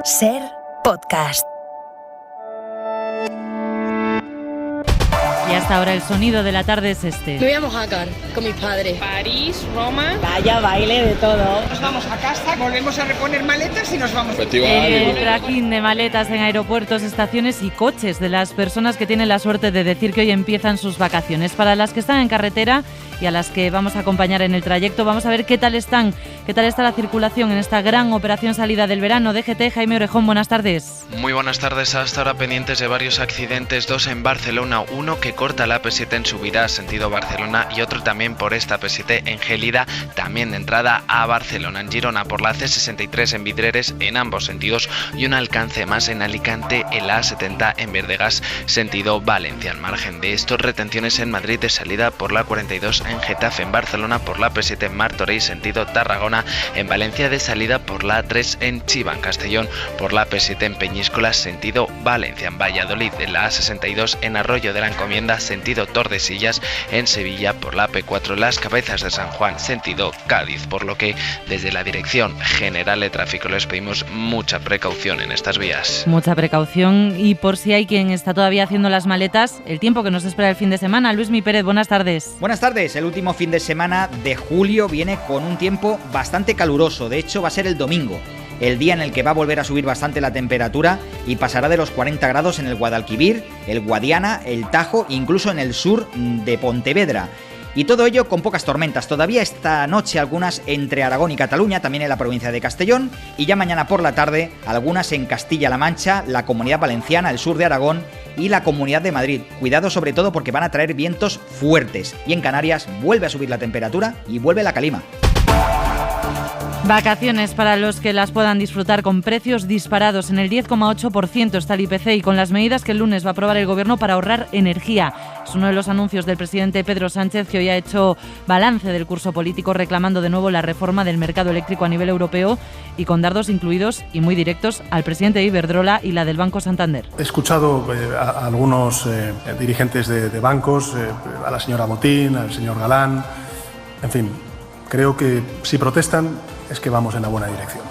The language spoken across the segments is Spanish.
SER Podcast. Y hasta ahora el sonido de la tarde es este. Me voy a Mojácar con mis padres. París, Roma. Vaya baile de todo. Nos vamos a casa, volvemos a reponer maletas y nos vamos. El tracking de maletas en aeropuertos, estaciones y coches de las personas que tienen la suerte de decir que hoy empiezan sus vacaciones. Para las que están en carretera y a las que vamos a acompañar en el trayecto, vamos a ver qué tal está la circulación en esta gran operación salida del verano. DGT, Jaime Orejón, buenas tardes. Muy buenas tardes. Hasta ahora pendientes de varios accidentes, dos en Barcelona, uno que corta la AP7 en subida sentido Barcelona y otro también por esta AP7 en Gélida, también de entrada a Barcelona. En Girona por la C63 en Vidreres en ambos sentidos y un alcance más en Alicante en la A70 en Verdegas sentido Valencia. Al margen de estos, retenciones en Madrid de salida por la 42 en Getafe, en Barcelona por la AP7 en Martorell sentido Tarragona, en Valencia de salida por la A3 en Chiva, en Castellón por la AP7 en Peñíscola sentido Valencia, en Valladolid en la A62 en Arroyo de la Encomienda sentido Tordesillas, en Sevilla por la AP4 Las Cabezas de San Juan sentido Cádiz, por lo que desde la Dirección General de Tráfico les pedimos mucha precaución en estas vías. Mucha precaución, y por si hay quien está todavía haciendo las maletas, el tiempo que nos espera el fin de semana. Luismi Pérez, buenas tardes. Buenas tardes. El último fin de semana de julio viene con un tiempo bastante caluroso. De hecho, va a ser el domingo, el día en el que va a volver a subir bastante la temperatura y pasará de los 40 grados en el Guadalquivir, el Guadiana, el Tajo, incluso en el sur de Pontevedra. Y todo ello con pocas tormentas. Todavía esta noche algunas entre Aragón y Cataluña, también en la provincia de Castellón, y ya mañana por la tarde algunas en Castilla-La Mancha, la Comunidad Valenciana, el sur de Aragón y la Comunidad de Madrid. Cuidado sobre todo porque van a traer vientos fuertes. Y en Canarias vuelve a subir la temperatura y vuelve la calima. Vacaciones para los que las puedan disfrutar con precios disparados. En el 10,8% está el IPC, y con las medidas que el lunes va a aprobar el Gobierno para ahorrar energía. Es uno de los anuncios del presidente Pedro Sánchez, que hoy ha hecho balance del curso político reclamando de nuevo la reforma del mercado eléctrico a nivel europeo, y con dardos incluidos y muy directos al presidente de Iberdrola y la del Banco Santander. He escuchado a algunos dirigentes de bancos, a la señora Botín, al señor Galán, en fin, creo que si protestan es que vamos en la buena dirección.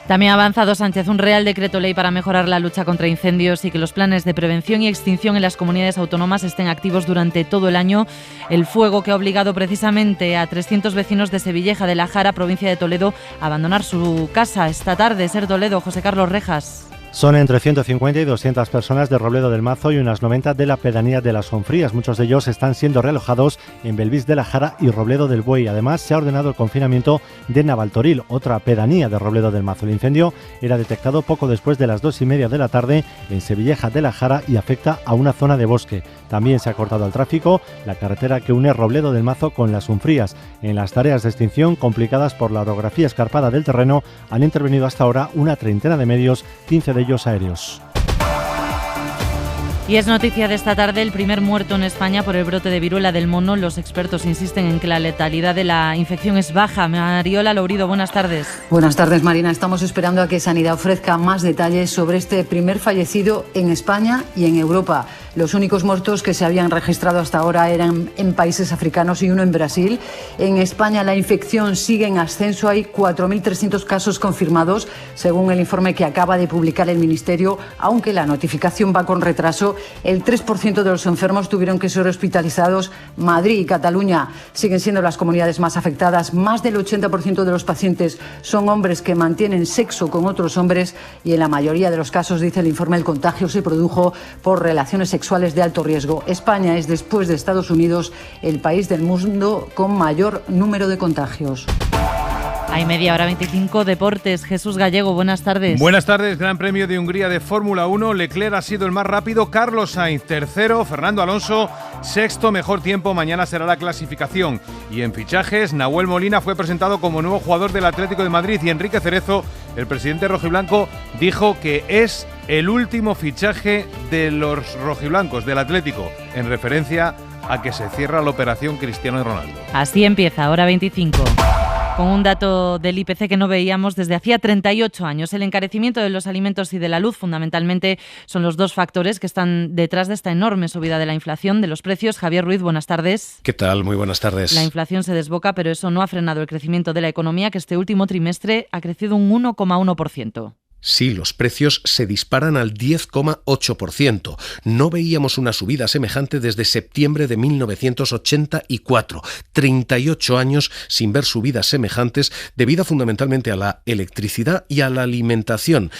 También ha avanzado Sánchez un Real Decreto Ley para mejorar la lucha contra incendios y que los planes de prevención y extinción en las comunidades autónomas estén activos durante todo el año. El fuego que ha obligado precisamente a 300 vecinos de Sevilleja de la Jara, provincia de Toledo, a abandonar su casa esta tarde. SER Toledo, José Carlos Rejas. Son entre 150 y 200 personas de Robledo del Mazo y unas 90 de la pedanía de las Sonfrías. Muchos de ellos están siendo realojados en Belvís de la Jara y Robledo del Buey. Además, se ha ordenado el confinamiento de Navaltoril, otra pedanía de Robledo del Mazo. El incendio era detectado poco después de las 2:30 de la tarde en Sevilleja de la Jara y afecta a una zona de bosque. También se ha cortado al tráfico la carretera que une Robledo del Mazo con las Sonfrías. En las tareas de extinción, complicadas por la orografía escarpada del terreno, han intervenido hasta ahora una treintena de medios, 15 de ellos aéreos. Y es noticia de esta tarde el primer muerto en España por el brote de viruela del mono. Los expertos insisten en que la letalidad de la infección es baja. Mariola Lourido, buenas tardes. Buenas tardes, Marina. Estamos esperando a que Sanidad ofrezca más detalles sobre este primer fallecido en España y en Europa. Los únicos muertos que se habían registrado hasta ahora eran en países africanos y uno en Brasil. En España la infección sigue en ascenso. Hay 4.300 casos confirmados, según el informe que acaba de publicar el Ministerio. Aunque la notificación va con retraso, el 3% de los enfermos tuvieron que ser hospitalizados. Madrid y Cataluña siguen siendo las comunidades más afectadas. Más del 80% de los pacientes son hombres que mantienen sexo con otros hombres, y en la mayoría de los casos, dice el informe, el contagio se produjo por relaciones sexuales de alto riesgo. España es, después de Estados Unidos, el país del mundo con mayor número de contagios. Hay media hora 25, deportes. Jesús Gallego, buenas tardes. Buenas tardes. Gran Premio de Hungría de Fórmula 1. Leclerc ha sido el más rápido, Carlos Sainz tercero, Fernando Alonso sexto, mejor tiempo. Mañana será la clasificación. Y en fichajes, Nahuel Molina fue presentado como nuevo jugador del Atlético de Madrid, y Enrique Cerezo, el presidente rojiblanco, dijo que es el último fichaje de los rojiblancos del Atlético, en referencia a que se cierra la operación Cristiano Ronaldo. Así empieza, hora 25. Con un dato del IPC que no veíamos desde hacía 38 años. El encarecimiento de los alimentos y de la luz, fundamentalmente, son los dos factores que están detrás de esta enorme subida de la inflación, de los precios. Javier Ruiz, buenas tardes. ¿Qué tal? Muy buenas tardes. La inflación se desboca, pero eso no ha frenado el crecimiento de la economía, que este último trimestre ha crecido un 1,1%. Sí, los precios se disparan al 10,8%. No veíamos una subida semejante desde septiembre de 1984. 38 años sin ver subidas semejantes, debido fundamentalmente a la electricidad y a la alimentación.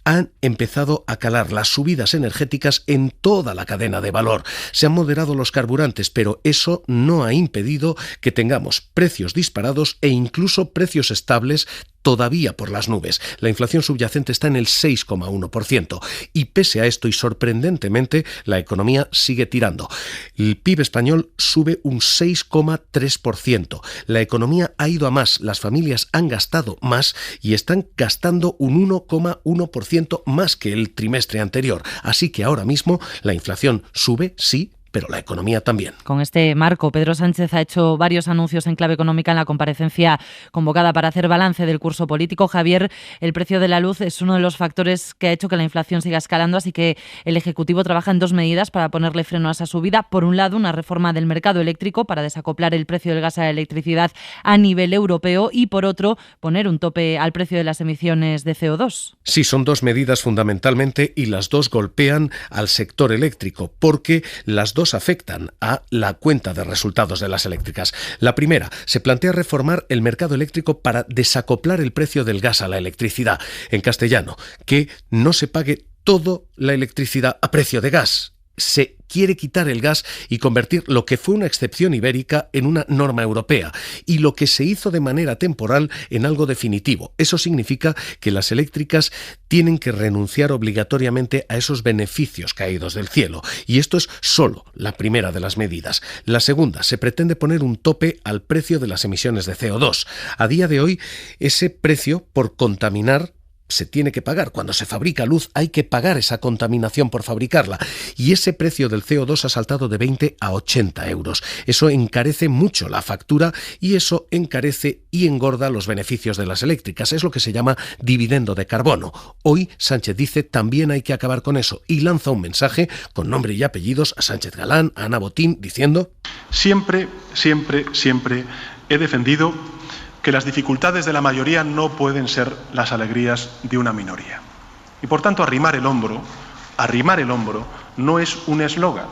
Han empezado a calar las subidas energéticas en toda la cadena de valor. Se han moderado los carburantes, pero eso no ha impedido que tengamos precios disparados e incluso precios estables todavía por las nubes. La inflación subyacente está en el 6,1%. Y pese a esto, y sorprendentemente, la economía sigue tirando. El PIB español sube un 6,3%. La economía ha ido a más, las familias han gastado más y están gastando un 1,1% más que el trimestre anterior. Así que ahora mismo la inflación sube, sí, pero la economía también. Con este marco, Pedro Sánchez ha hecho varios anuncios en clave económica en la comparecencia convocada para hacer balance del curso político. Javier, el precio de la luz es uno de los factores que ha hecho que la inflación siga escalando, así que el Ejecutivo trabaja en dos medidas para ponerle freno a esa subida. Por un lado, una reforma del mercado eléctrico para desacoplar el precio del gas a la electricidad a nivel europeo y, por otro, poner un tope al precio de las emisiones de CO2. Sí, son dos medidas fundamentalmente y las dos golpean al sector eléctrico porque las dos afectan a la cuenta de resultados de las eléctricas. La primera, se plantea reformar el mercado eléctrico para desacoplar el precio del gas a la electricidad. En castellano, que no se pague toda la electricidad a precio de gas. Se quiere quitar el gas y convertir lo que fue una excepción ibérica en una norma europea y lo que se hizo de manera temporal en algo definitivo. Eso significa que las eléctricas tienen que renunciar obligatoriamente a esos beneficios caídos del cielo. Y esto es solo la primera de las medidas. La segunda, se pretende poner un tope al precio de las emisiones de CO2. A día de hoy, ese precio por contaminar se tiene que pagar. Cuando se fabrica luz hay que pagar esa contaminación por fabricarla. Y ese precio del CO2 ha saltado de 20 a 80 euros. Eso encarece mucho la factura y eso encarece y engorda los beneficios de las eléctricas. Es lo que se llama dividendo de carbono. Hoy Sánchez dice también hay que acabar con eso y lanza un mensaje con nombre y apellidos a Sánchez Galán, a Ana Botín, diciendo: Siempre he defendido que las dificultades de la mayoría no pueden ser las alegrías de una minoría. Y por tanto, arrimar el hombro no es un eslogan,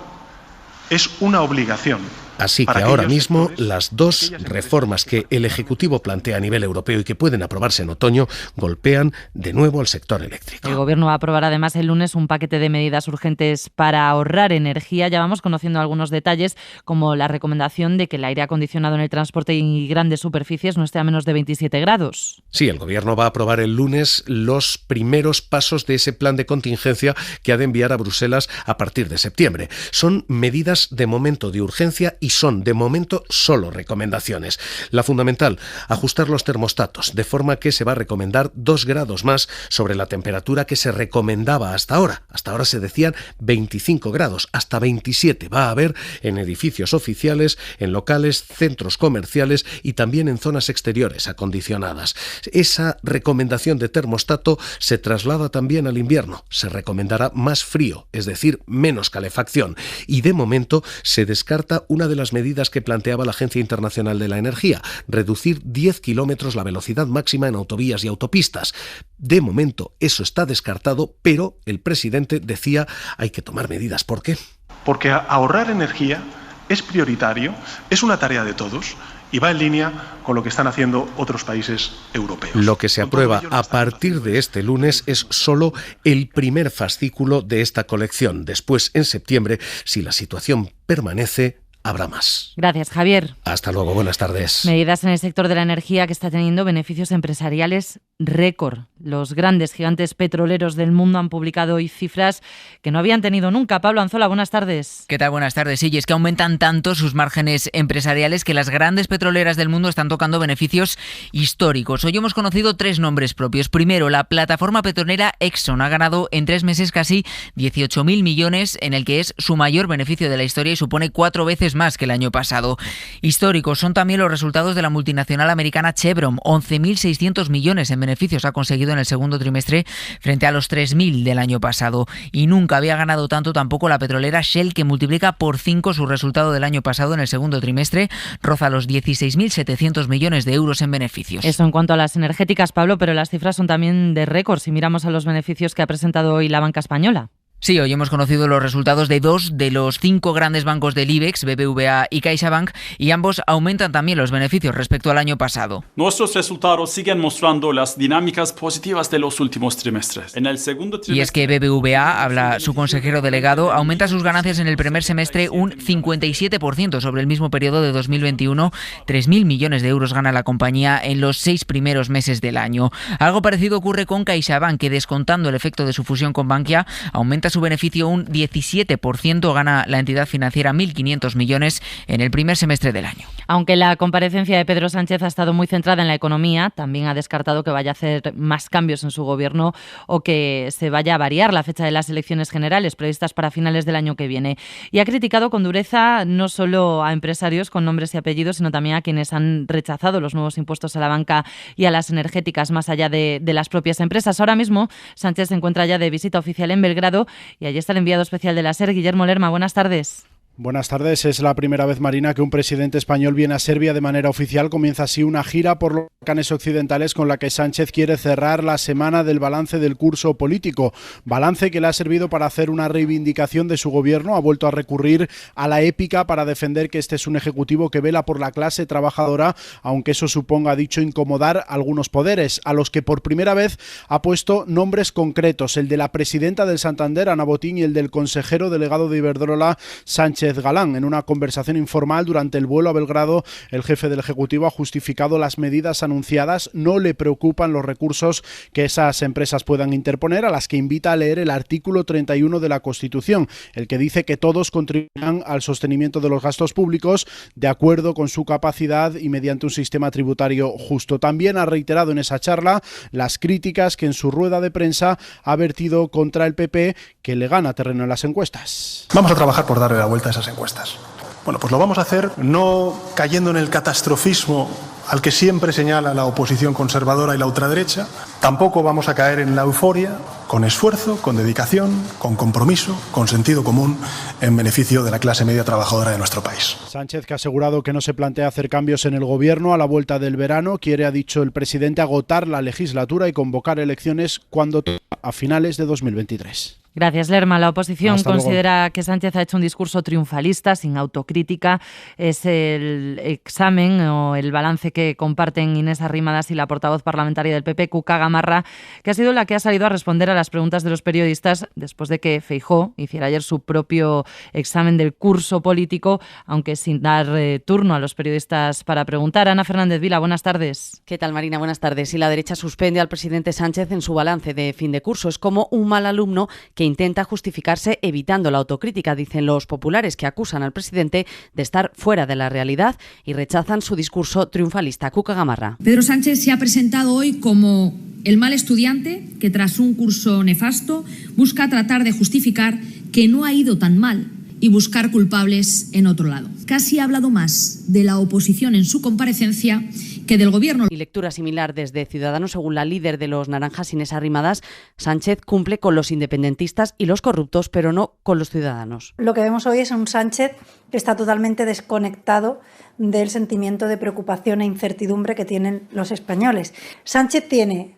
es una obligación. Así que ahora mismo las dos reformas que el Ejecutivo plantea a nivel europeo y que pueden aprobarse en otoño golpean de nuevo al sector eléctrico. El Gobierno va a aprobar además el lunes un paquete de medidas urgentes para ahorrar energía. Ya vamos conociendo algunos detalles, como la recomendación de que el aire acondicionado en el transporte y grandes superficies no esté a menos de 27 grados. Sí, el Gobierno va a aprobar el lunes los primeros pasos de ese plan de contingencia que ha de enviar a Bruselas a partir de septiembre. Son medidas de momento de urgencia y son, de momento, solo recomendaciones. La fundamental, ajustar los termostatos, de forma que se va a recomendar 2 grados más sobre la temperatura que se recomendaba hasta ahora. Hasta ahora se decían 25 grados, hasta 27 va a haber en edificios oficiales, en locales, centros comerciales y también en zonas exteriores acondicionadas. Esa recomendación de termostato se traslada también al invierno. Se recomendará más frío, es decir, menos calefacción. Y de momento se descarta una de las medidas que planteaba la Agencia Internacional de la Energía, reducir 10 kilómetros la velocidad máxima en autovías y autopistas. De momento eso está descartado, pero el presidente decía hay que tomar medidas. ¿Por qué? Porque ahorrar energía es prioritario, es una tarea de todos y va en línea con lo que están haciendo otros países europeos. Lo que se aprueba a partir de este lunes es solo el primer fascículo de esta colección. Después, en septiembre, si la situación permanece, habrá más. Gracias, Javier. Hasta luego, buenas tardes. Medidas en el sector de la energía que está teniendo beneficios empresariales récord. Los grandes gigantes petroleros del mundo han publicado hoy cifras que no habían tenido nunca. Pablo Anzola, buenas tardes. ¿Qué tal? Buenas tardes. Sí, y es que aumentan tanto sus márgenes empresariales que las grandes petroleras del mundo están tocando beneficios históricos. Hoy hemos conocido 3 nombres propios. Primero, la plataforma petrolera Exxon ha ganado en 3 meses casi 18.000 millones, en el que es su mayor beneficio de la historia y supone 4 veces más que el año pasado. Históricos son también los resultados de la multinacional americana Chevron, 11.600 millones en beneficio beneficios ha conseguido en el segundo trimestre frente a los 3.000 del año pasado. Y nunca había ganado tanto tampoco la petrolera Shell, que multiplica por 5 su resultado del año pasado en el segundo trimestre, roza los 16.700 millones de euros en beneficios. Eso en cuanto a las energéticas, Pablo, pero las cifras son también de récord si miramos a los beneficios que ha presentado hoy la banca española. Sí, hoy hemos conocido los resultados de 2 de los 5 grandes bancos del IBEX, BBVA y CaixaBank, y ambos aumentan también los beneficios respecto al año pasado. Nuestros resultados siguen mostrando las dinámicas positivas de los últimos trimestres. En el segundo trimestre... Y es que BBVA, habla su consejero delegado, aumenta sus ganancias en el primer semestre un 57% sobre el mismo periodo de 2021. 3.000 millones de euros gana la compañía en los 6 primeros meses del año. Algo parecido ocurre con CaixaBank, que descontando el efecto de su fusión con Bankia, aumenta su beneficio un 17%, gana la entidad financiera 1.500 millones en el primer semestre del año. Aunque la comparecencia de Pedro Sánchez ha estado muy centrada en la economía, también ha descartado que vaya a hacer más cambios en su gobierno o que se vaya a variar la fecha de las elecciones generales previstas para finales del año que viene. Y ha criticado con dureza no solo a empresarios con nombres y apellidos, sino también a quienes han rechazado los nuevos impuestos a la banca y a las energéticas, más allá de las propias empresas. Ahora mismo Sánchez se encuentra ya de visita oficial en Belgrado y allí está el enviado especial de la SER, Guillermo Lerma. Buenas tardes. Buenas tardes. Es la primera vez, Marina, que un presidente español viene a Serbia de manera oficial. Comienza así una gira por los Balcanes occidentales con la que Sánchez quiere cerrar la semana del balance del curso político. Balance que le ha servido para hacer una reivindicación de su gobierno. Ha vuelto a recurrir a la épica para defender que este es un ejecutivo que vela por la clase trabajadora, aunque eso suponga, ha dicho, incomodar a algunos poderes, a los que por primera vez ha puesto nombres concretos. El de la presidenta del Santander, Ana Botín, y el del consejero delegado de Iberdrola, Sánchez Galán. En una conversación informal durante el vuelo a Belgrado, el jefe del Ejecutivo ha justificado las medidas anunciadas. No le preocupan los recursos que esas empresas puedan interponer, a las que invita a leer el artículo 31 de la Constitución, el que dice que todos contribuirán al sostenimiento de los gastos públicos de acuerdo con su capacidad y mediante un sistema tributario justo. También ha reiterado en esa charla las críticas que en su rueda de prensa ha vertido contra el PP, que le gana terreno en las encuestas. Vamos a trabajar por darle la vuelta a esas encuestas. Bueno, pues lo vamos a hacer no cayendo en el catastrofismo al que siempre señala la oposición conservadora y la ultraderecha. Tampoco vamos a caer en la euforia, con esfuerzo, con dedicación, con compromiso, con sentido común, en beneficio de la clase media trabajadora de nuestro país. Sánchez, que ha asegurado que no se plantea hacer cambios en el gobierno a la vuelta del verano, quiere, ha dicho el presidente, agotar la legislatura y convocar elecciones cuando a finales de 2023. Gracias, Lerma. La oposición considera que Sánchez ha hecho un discurso triunfalista, sin autocrítica. Es el examen o el balance que comparten Inés Arrimadas y la portavoz parlamentaria del PP, Cuca Gamarra, que ha sido la que ha salido a responder a las preguntas de los periodistas después de que Feijóo hiciera ayer su propio examen del curso político, aunque sin dar turno a los periodistas para preguntar. Ana Fernández Vila, buenas tardes. ¿Qué tal, Marina? Buenas tardes. Y la derecha suspende al presidente Sánchez en su balance de fin de curso. Es como un mal alumno que intenta justificarse evitando la autocrítica, dicen los populares, que acusan al presidente de estar fuera de la realidad y rechazan su discurso triunfalista. Cuca Gamarra. Pedro Sánchez se ha presentado hoy como el mal estudiante que tras un curso nefasto busca tratar de justificar que no ha ido tan mal y buscar culpables en otro lado. Casi ha hablado más de la oposición en su comparecencia que del gobierno. Y lectura similar desde Ciudadanos. Según la líder de los naranjas, Inés Arrimadas, Sánchez cumple con los independentistas y los corruptos, pero no con los ciudadanos. Lo que vemos hoy es un Sánchez que está totalmente desconectado del sentimiento de preocupación e incertidumbre que tienen los españoles. Sánchez tiene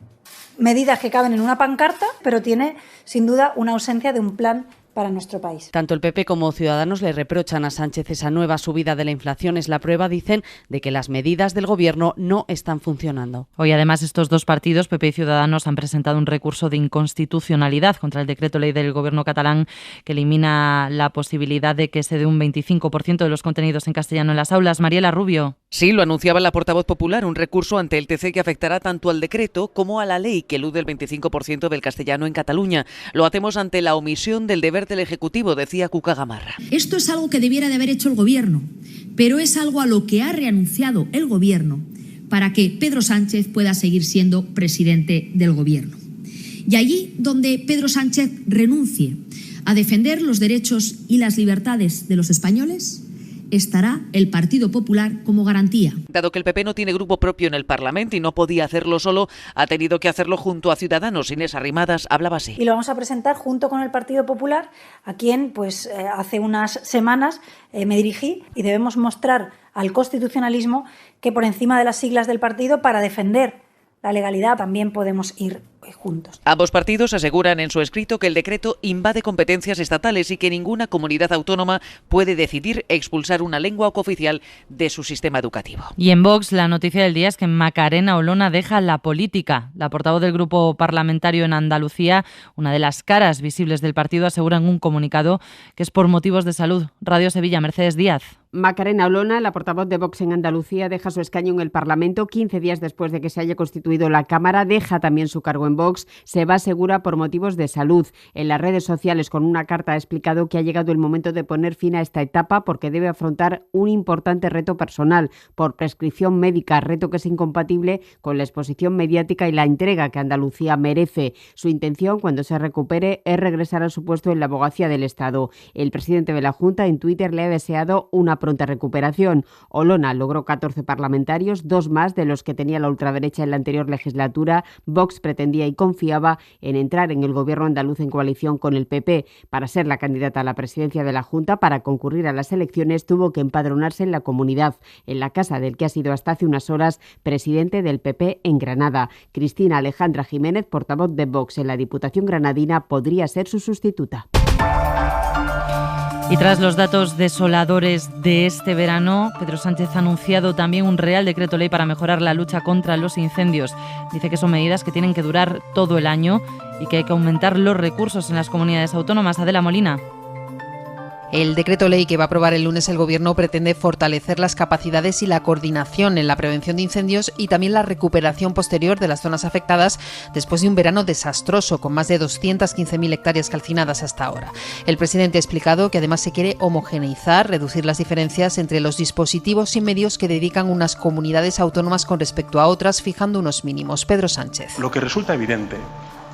medidas que caben en una pancarta, pero tiene sin duda una ausencia de un plan para nuestro país. Tanto el PP como Ciudadanos le reprochan a Sánchez esa nueva subida de la inflación. Es la prueba, dicen, de que las medidas del gobierno no están funcionando. Hoy, además, estos dos partidos, PP y Ciudadanos, han presentado un recurso de inconstitucionalidad contra el decreto ley del gobierno catalán que elimina la posibilidad de que se dé un 25% de los contenidos en castellano en las aulas. Mariela Rubio. Sí, lo anunciaba la portavoz popular, un recurso ante el TC que afectará tanto al decreto como a la ley que elude el 25% del castellano en Cataluña. Lo hacemos ante la omisión del deber del Ejecutivo, decía Cuca Gamarra. Esto es algo que debiera de haber hecho el Gobierno, pero es algo a lo que ha renunciado el Gobierno para que Pedro Sánchez pueda seguir siendo presidente del Gobierno. Y allí donde Pedro Sánchez renuncie a defender los derechos y las libertades de los españoles, estará el Partido Popular como garantía. Dado que el PP no tiene grupo propio en el Parlamento y no podía hacerlo solo, ha tenido que hacerlo junto a Ciudadanos. Inés Arrimadas hablaba así. Y lo vamos a presentar junto con el Partido Popular, a quien hace unas semanas me dirigí, y debemos mostrar al constitucionalismo que por encima de las siglas del partido, para defender la legalidad, también podemos ir juntos. Ambos partidos aseguran en su escrito que el decreto invade competencias estatales y que ninguna comunidad autónoma puede decidir expulsar una lengua cooficial de su sistema educativo. Y en Vox, la noticia del día es que Macarena Olona deja la política. La portavoz del grupo parlamentario en Andalucía, una de las caras visibles del partido, asegura en un comunicado que es por motivos de salud. Radio Sevilla, Mercedes Díaz. Macarena Olona, la portavoz de Vox en Andalucía, deja su escaño en el Parlamento 15 días después de que se haya constituido la Cámara. Deja también su cargo en Vox. Se va, asegura, por motivos de salud. En las redes sociales, con una carta, ha explicado que ha llegado el momento de poner fin a esta etapa porque debe afrontar un importante reto personal por prescripción médica, reto que es incompatible con la exposición mediática y la entrega que Andalucía merece. Su intención, cuando se recupere, es regresar a su puesto en la abogacía del Estado. El presidente de la Junta en Twitter le ha deseado una pronta recuperación. Olona logró 14 parlamentarios, 2 más de los que tenía la ultraderecha en la anterior legislatura. Vox pretendía y confiaba en entrar en el gobierno andaluz en coalición con el PP. Para ser la candidata a la presidencia de la Junta, para concurrir a las elecciones, tuvo que empadronarse en la comunidad, en la casa del que ha sido hasta hace unas horas presidente del PP en Granada. Cristina Alejandra Jiménez, portavoz de Vox en la Diputación granadina, podría ser su sustituta. Y tras los datos desoladores de este verano, Pedro Sánchez ha anunciado también un Real Decreto Ley para mejorar la lucha contra los incendios. Dice que son medidas que tienen que durar todo el año y que hay que aumentar los recursos en las comunidades autónomas. Adela Molina. El decreto ley que va a aprobar el lunes el Gobierno pretende fortalecer las capacidades y la coordinación en la prevención de incendios y también la recuperación posterior de las zonas afectadas después de un verano desastroso con más de 215.000 hectáreas calcinadas hasta ahora. El presidente ha explicado que además se quiere homogeneizar, reducir las diferencias entre los dispositivos y medios que dedican unas comunidades autónomas con respecto a otras, fijando unos mínimos. Pedro Sánchez. Lo que resulta evidente,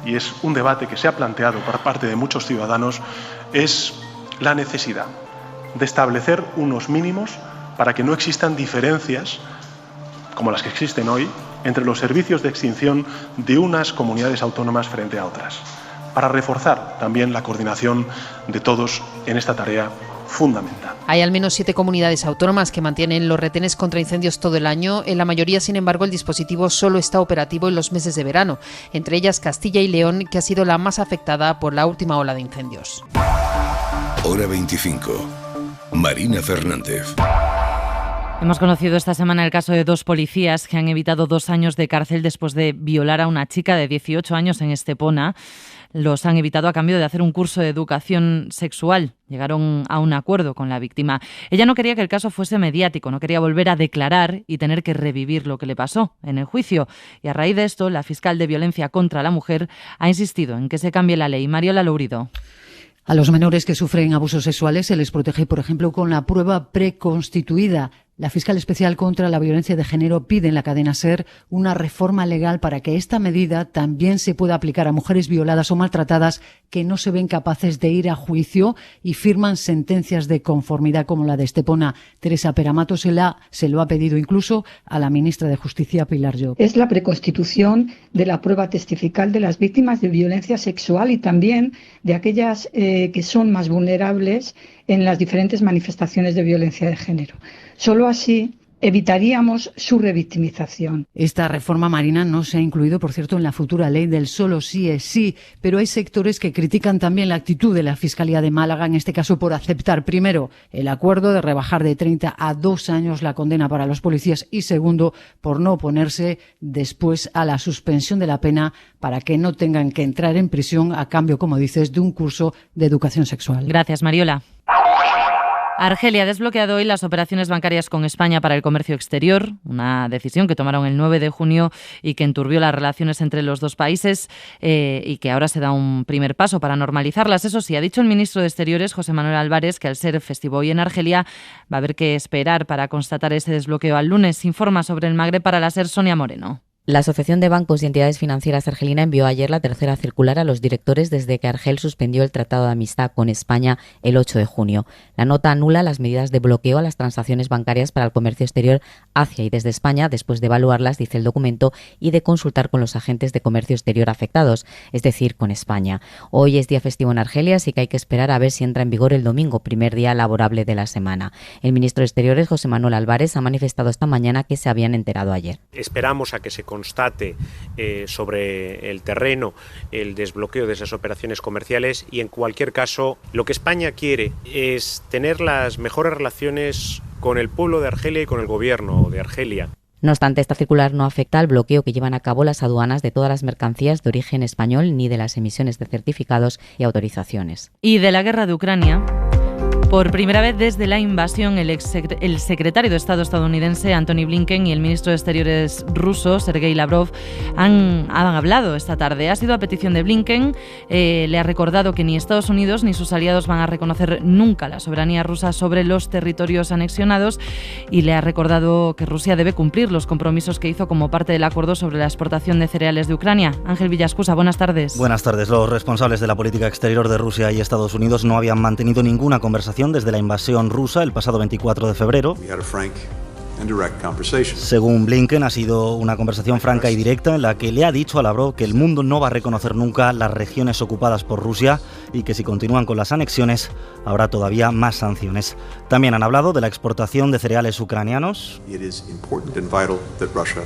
y es un debate que se ha planteado por parte de muchos ciudadanos, es la necesidad de establecer unos mínimos para que no existan diferencias, como las que existen hoy, entre los servicios de extinción de unas comunidades autónomas frente a otras, para reforzar también la coordinación de todos en esta tarea fundamental. Hay al menos 7 comunidades autónomas que mantienen los retenes contra incendios todo el año. En la mayoría, sin embargo, el dispositivo solo está operativo en los meses de verano, entre ellas Castilla y León, que ha sido la más afectada por la última ola de incendios. Hora 25. Marina Fernández. Hemos conocido esta semana el caso de 2 policías que han evitado 2 años de cárcel después de violar a una chica de 18 años en Estepona. Los han evitado a cambio de hacer un curso de educación sexual. Llegaron a un acuerdo con la víctima. Ella no quería que el caso fuese mediático, no quería volver a declarar y tener que revivir lo que le pasó en el juicio. Y a raíz de esto, la fiscal de violencia contra la mujer ha insistido en que se cambie la ley. Mariola Lourido. A los menores que sufren abusos sexuales se les protege, por ejemplo, con la prueba preconstituida. La fiscal especial contra la violencia de género pide en la cadena SER una reforma legal para que esta medida también se pueda aplicar a mujeres violadas o maltratadas que no se ven capaces de ir a juicio y firman sentencias de conformidad como la de Estepona. Teresa Peramato se lo ha pedido incluso a la ministra de Justicia, Pilar Llop. Es la preconstitución de la prueba testifical de las víctimas de violencia sexual y también de aquellas que son más vulnerables en las diferentes manifestaciones de violencia de género. Solo así evitaríamos su revictimización. Esta reforma, Marina, no se ha incluido, por cierto, en la futura ley del solo sí es sí, pero hay sectores que critican también la actitud de la Fiscalía de Málaga, en este caso por aceptar, primero, el acuerdo de rebajar de 30 a 2 años la condena para los policías y, segundo, por no oponerse después a la suspensión de la pena para que no tengan que entrar en prisión a cambio, como dices, de un curso de educación sexual. Gracias, Mariola. Argelia ha desbloqueado hoy las operaciones bancarias con España para el comercio exterior, una decisión que tomaron el 9 de junio y que enturbió las relaciones entre los dos países y que ahora se da un primer paso para normalizarlas. Eso sí, ha dicho el ministro de Exteriores, José Manuel Álvarez, que al ser festivo hoy en Argelia va a haber que esperar para constatar ese desbloqueo al lunes. Informa sobre el Magreb para la SER Sonia Moreno. La Asociación de Bancos y Entidades Financieras argelina envió ayer la tercera circular a los directores desde que Argel suspendió el Tratado de Amistad con España el 8 de junio. La nota anula las medidas de bloqueo a las transacciones bancarias para el comercio exterior hacia y desde España, después de evaluarlas, dice el documento, y de consultar con los agentes de comercio exterior afectados, es decir, con España. Hoy es día festivo en Argelia, así que hay que esperar a ver si entra en vigor el domingo, primer día laborable de la semana. El ministro de Exteriores, José Manuel Álvarez, ha manifestado esta mañana que se habían enterado ayer. Esperamos a que se constate sobre el terreno el desbloqueo de esas operaciones comerciales y en cualquier caso lo que España quiere es tener las mejores relaciones con el pueblo de Argelia y con el gobierno de Argelia. No obstante, esta circular no afecta al bloqueo que llevan a cabo las aduanas de todas las mercancías de origen español ni de las emisiones de certificados y autorizaciones. Y de la guerra de Ucrania. Por primera vez desde la invasión, el secretario de Estado estadounidense Antony Blinken y el ministro de Exteriores ruso Sergei Lavrov han hablado esta tarde. Ha sido a petición de Blinken. Le ha recordado que ni Estados Unidos ni sus aliados van a reconocer nunca la soberanía rusa sobre los territorios anexionados y le ha recordado que Rusia debe cumplir los compromisos que hizo como parte del acuerdo sobre la exportación de cereales de Ucrania. Ángel Villascusa, buenas tardes. Buenas tardes. Los responsables de la política exterior de Rusia y Estados Unidos no habían mantenido ninguna conversación desde la invasión rusa el pasado 24 de febrero. Según Blinken, ha sido una conversación franca y directa en la que le ha dicho a Lavrov que el mundo no va a reconocer nunca las regiones ocupadas por Rusia y que si continúan con las anexiones habrá todavía más sanciones. También han hablado de la exportación de cereales ucranianos.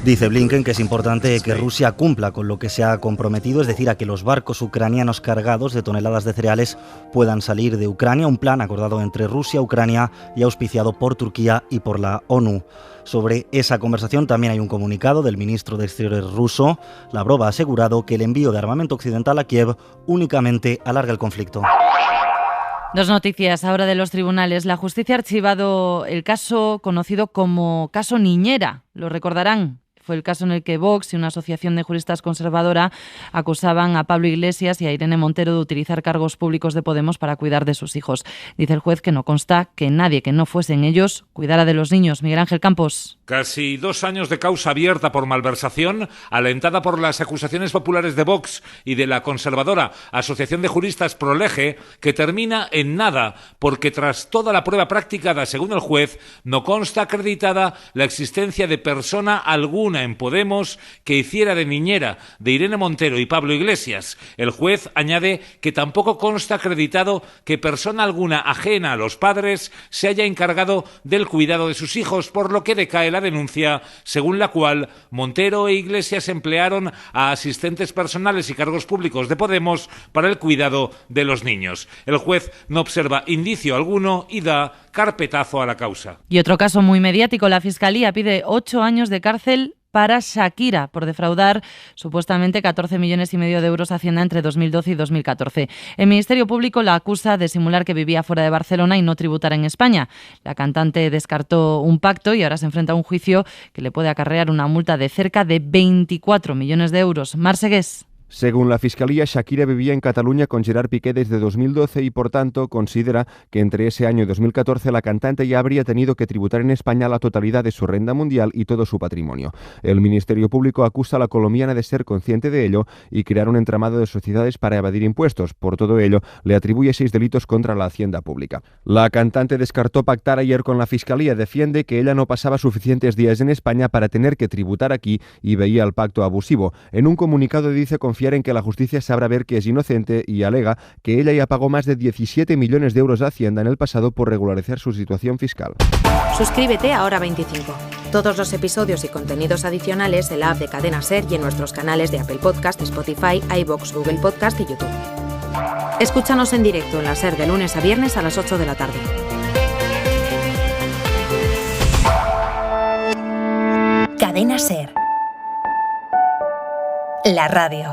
Dice Blinken que es importante que Rusia cumpla con lo que se ha comprometido, es decir, a que los barcos ucranianos cargados de toneladas de cereales puedan salir de Ucrania, un plan acordado entre Rusia, Ucrania y auspiciado por Turquía y por la ONU. Sobre esa conversación también hay un comunicado del ministro de Exteriores ruso. Lavrov ha asegurado que el envío de armamento occidental a Kiev únicamente alarga el conflicto. Dos noticias ahora de los tribunales. La justicia ha archivado el caso conocido como caso Niñera. Lo recordarán. Fue el caso en el que Vox y una asociación de juristas conservadora acusaban a Pablo Iglesias y a Irene Montero de utilizar cargos públicos de Podemos para cuidar de sus hijos. Dice el juez que no consta que nadie que no fuesen ellos cuidara de los niños. Miguel Ángel Campos. Casi 2 años de causa abierta por malversación, alentada por las acusaciones populares de Vox y de la conservadora Asociación de Juristas Prolege, que termina en nada, porque tras toda la prueba practicada, según el juez, no consta acreditada la existencia de persona alguna en Podemos que hiciera de niñera de Irene Montero y Pablo Iglesias. El juez añade que tampoco consta acreditado que persona alguna ajena a los padres se haya encargado del cuidado de sus hijos, por lo que decae la denuncia según la cual Montero e Iglesias emplearon a asistentes personales y cargos públicos de Podemos para el cuidado de los niños. El juez no observa indicio alguno y da carpetazo a la causa. Y otro caso muy mediático, la Fiscalía pide 8 años de cárcel para Shakira por defraudar supuestamente 14,5 millones de euros a Hacienda entre 2012 y 2014. El Ministerio Público la acusa de simular que vivía fuera de Barcelona y no tributar en España. La cantante descartó un pacto y ahora se enfrenta a un juicio que le puede acarrear una multa de cerca de 24 millones de euros. Mar Segués. Según la Fiscalía, Shakira vivía en Cataluña con Gerard Piqué desde 2012 y, por tanto, considera que entre ese año y 2014 la cantante ya habría tenido que tributar en España la totalidad de su renta mundial y todo su patrimonio. El Ministerio Público acusa a la colombiana de ser consciente de ello y crear un entramado de sociedades para evadir impuestos. Por todo ello, le atribuye 6 delitos contra la hacienda pública. La cantante descartó pactar ayer con la Fiscalía. Defiende que ella no pasaba suficientes días en España para tener que tributar aquí y veía el pacto abusivo. En un comunicado dice confiar en que la justicia sabrá ver que es inocente y alega que ella ya pagó más de 17 millones de euros a Hacienda en el pasado por regularizar su situación fiscal. Suscríbete a Hora 25. Todos los episodios y contenidos adicionales en la app de Cadena SER y en nuestros canales de Apple Podcast, Spotify, iVoox, Google Podcast y YouTube. Escúchanos en directo en la SER de lunes a viernes a las 8 de la tarde. Cadena SER. La radio.